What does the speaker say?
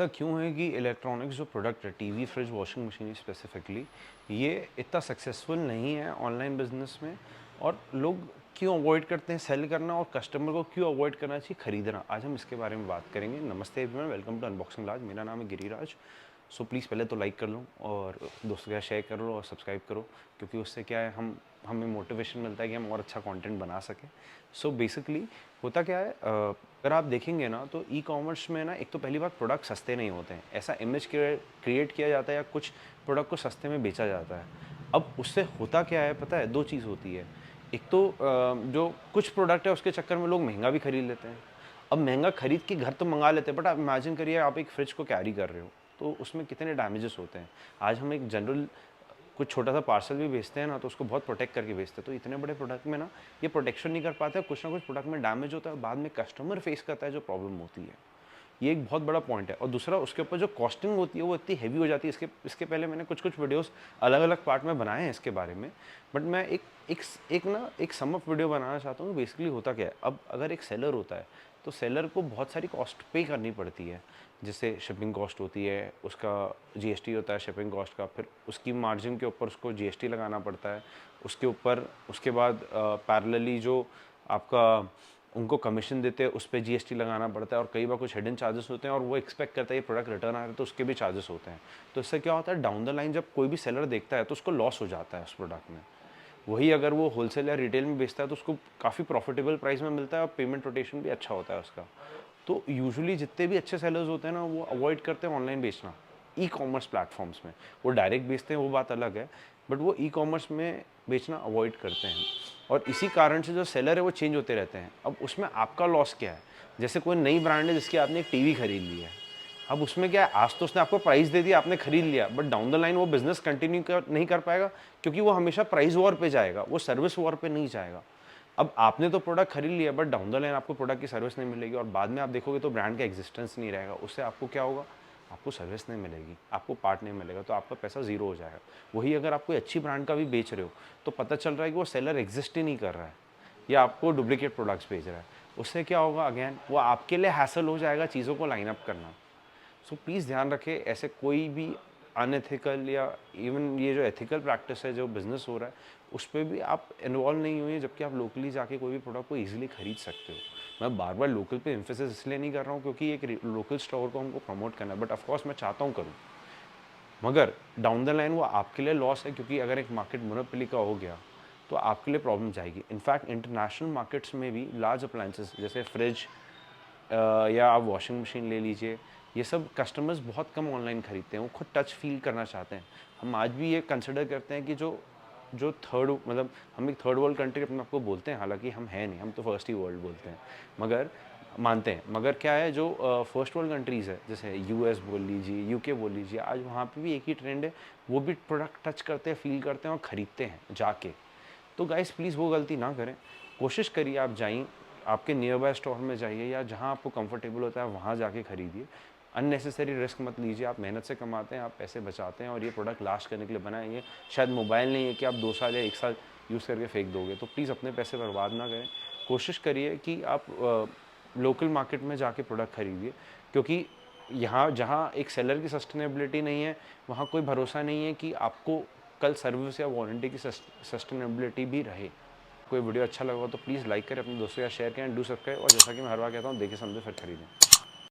ऐसा क्यों है कि इलेक्ट्रॉनिक्स जो प्रोडक्ट है, TV, fridge, washing machine specifically, ये इतना सक्सेसफुल नहीं है ऑनलाइन बिजनेस में। और लोग क्यों अवॉइड करते हैं सेल करना, और कस्टमर को क्यों अवॉइड करना चाहिए खरीदना, आज हम इसके बारे में बात करेंगे। नमस्ते एवरीवन, वेलकम टू अनबॉक्सिंग राज। मेरा नाम है गिरिराज। सो प्लीज़ पहले तो लाइक कर लो और दोस्तों के साथ शेयर कर लो और सब्सक्राइब करो, क्योंकि उससे क्या है, हमें मोटिवेशन मिलता है कि हम और अच्छा कंटेंट बना सकें। सो बेसिकली होता क्या है, अगर आप देखेंगे ना तो ई कॉमर्स में ना, एक तो पहली बात, प्रोडक्ट सस्ते नहीं होते हैं। ऐसा इमेज क्रिएट किया जाता है या कुछ प्रोडक्ट को सस्ते में बेचा जाता है। अब उससे होता क्या है पता है, दो चीज़ होती है। एक तो जो कुछ प्रोडक्ट है उसके चक्कर में लोग महंगा भी खरीद लेते हैं। अब महंगा खरीद के घर तो मंगा लेते हैं, बट आप इमेजिन करिए आप एक फ्रिज को कैरी कर रहे हो तो उसमें कितने डैमेजेस होते हैं। आज हम एक जनरल कुछ छोटा सा पार्सल भी भेजते हैं ना, तो उसको बहुत प्रोटेक्ट करके भेजते हैं। तो इतने बड़े प्रोडक्ट में ना ये प्रोटेक्शन नहीं कर पाते, कुछ ना कुछ प्रोडक्ट में डैमेज होता है, बाद में कस्टमर फेस करता है जो प्रॉब्लम होती है। ये एक बहुत बड़ा पॉइंट है। और दूसरा, उसके ऊपर जो कॉस्टिंग होती है वो इतनी हैवी हो जाती है। इसके पहले मैंने कुछ वीडियोस अलग अलग पार्ट में बनाए हैं इसके बारे में, बट मैं एक सम अप वीडियो बनाना चाहता हूँ। बेसिकली होता क्या है, अब अगर एक सेलर होता है तो सेलर को बहुत सारी कॉस्ट पे करनी पड़ती है। जैसे शिपिंग कॉस्ट होती है, उसका जीएसटी होता है शिपिंग कॉस्ट का, फिर उसकी मार्जिन के ऊपर उसको जीएसटी लगाना पड़ता है। उसके बाद पैरेलली जो आपका उनको कमीशन देते हैं उस पर जीएसटी लगाना पड़ता है, और कई बार कुछ हिडन चार्जेस होते हैं और वो एक्सपेक्ट करता है ये प्रोडक्ट रिटर्न आ रहा है तो उसके भी चार्जेस होते हैं। तो इससे क्या होता है, डाउन द लाइन जब कोई भी सेलर देखता है तो उसको लॉस हो जाता है उस प्रोडक्ट में। वही अगर वो होलसेल या रिटेल में बेचता है तो उसको काफ़ी प्रॉफिटेबल प्राइस में मिलता है और पेमेंट रोटेशन भी अच्छा होता है उसका। तो यूजुअली जितने भी अच्छे सेलर्स होते हैं ना, वो अवॉइड करते हैं ऑनलाइन बेचना ई कॉमर्स प्लेटफॉर्म्स में। वो डायरेक्ट बेचते हैं वो बात अलग है, बट वो ई कॉमर्स में बेचना अवॉइड करते हैं। और इसी कारण से जो सेलर है वो चेंज होते रहते हैं। अब उसमें आपका लॉस क्या है, जैसे कोई नई ब्रांड है जिसकी आपने एक टीवी खरीद ली है। अब उसमें क्या है, आज तो उसने आपको प्राइस दे दिया, आपने खरीद लिया, बट डाउन द लाइन वो बिजनेस कंटिन्यू नहीं कर पाएगा, क्योंकि वो हमेशा प्राइस वॉर पे जाएगा, वो सर्विस वॉर पे नहीं जाएगा। अब आपने तो प्रोडक्ट खरीद लिया, बट डाउन द लाइन आपको प्रोडक्ट की सर्विस नहीं मिलेगी, और बाद में आप देखोगे तो ब्रांड का एग्जिस्टेंस नहीं रहेगा। उससे आपको क्या होगा, आपको सर्विस नहीं मिलेगी, आपको पार्ट नहीं मिलेगा, तो आपका पैसा जीरो हो जाएगा। वही अगर आप कोई अच्छी ब्रांड का भी बेच रहे हो तो पता चल रहा है कि वो सेलर एग्जिस्ट ही नहीं कर रहा है, या आपको डुप्लीकेट प्रोडक्ट्स भेज रहा है। उससे क्या होगा, अगेन वो आपके लिए हैसल हो जाएगा चीज़ों को लाइन अप करना। सो प्लीज़ ध्यान रखें, ऐसे कोई भी अनएथिकल या इवन ये जो एथिकल प्रैक्टिस है जो बिजनेस हो रहा है उस पर भी आप इन्वॉल्व नहीं हुए, जबकि आप लोकली जाके कोई भी प्रोडक्ट को इजीली खरीद सकते हो। मैं बार बार लोकल पे एम्फेसिस इसलिए नहीं कर रहा हूँ क्योंकि एक लोकल स्टोर को हमको प्रमोट करना है, बट ऑफकोर्स मैं चाहता हूँ करूँ, मगर डाउन द लाइन वो आपके लिए लॉस है, क्योंकि अगर एक मार्केट मोनोपोली का हो गया तो आपके लिए प्रॉब्लम जाएगी। इनफैक्ट इंटरनेशनल मार्केट्स में भी लार्ज अप्लायंसेस जैसे फ्रिज या आप वॉशिंग मशीन ले लीजिए, ये सब कस्टमर्स बहुत कम ऑनलाइन खरीदते हैं, वो खुद टच फील करना चाहते हैं। हम आज भी ये कंसिडर करते हैं कि जो जो थर्ड मतलब हम एक थर्ड वर्ल्ड कंट्री अपने आपको बोलते हैं, हालांकि हम हैं नहीं, हम तो फर्स्ट ही वर्ल्ड बोलते हैं, मगर मानते हैं। मगर क्या है, जो फर्स्ट वर्ल्ड कंट्रीज़ है जैसे यूएस बोल लीजिए, यूके बोल लीजिए, आज वहाँ पे भी एक ही ट्रेंड है, वो भी प्रोडक्ट टच करते हैं, फील करते हैं और ख़रीदते हैं जाके। तो गाइस प्लीज़ वो गलती ना करें। कोशिश करिए आप जाइए, आपके नियर बाय स्टोर में जाइए या जहाँ आपको कंफर्टेबल होता है वहाँ जाके खरीदिए। अननेसेसरी रिस्क मत लीजिए। आप मेहनत से कमाते हैं, आप पैसे बचाते हैं, और ये प्रोडक्ट लास्ट करने के लिए बनाए। ये शायद मोबाइल नहीं है कि आप 2 साल या 1 साल यूज़ करके फेंक दोगे। तो प्लीज़ अपने पैसे बर्बाद ना करें। कोशिश करिए कि आप लोकल मार्केट में जाके प्रोडक्ट खरीदिए, क्योंकि यहाँ जहाँ एक सेलर की सस्टेनेबिलिटी नहीं है, वहाँ कोई भरोसा नहीं है कि आपको कल सर्विस या वारंटी की सस्टेनेबिलिटी भी रहे। कोई वीडियो अच्छा लगा हो तो प्लीज़ लाइक करें, अपने दोस्तों या शेयर करें, डू सब्सक्राइब, और जैसा कि मैं हर बार कहता हूँ, देखे समझे फिर खरीदें।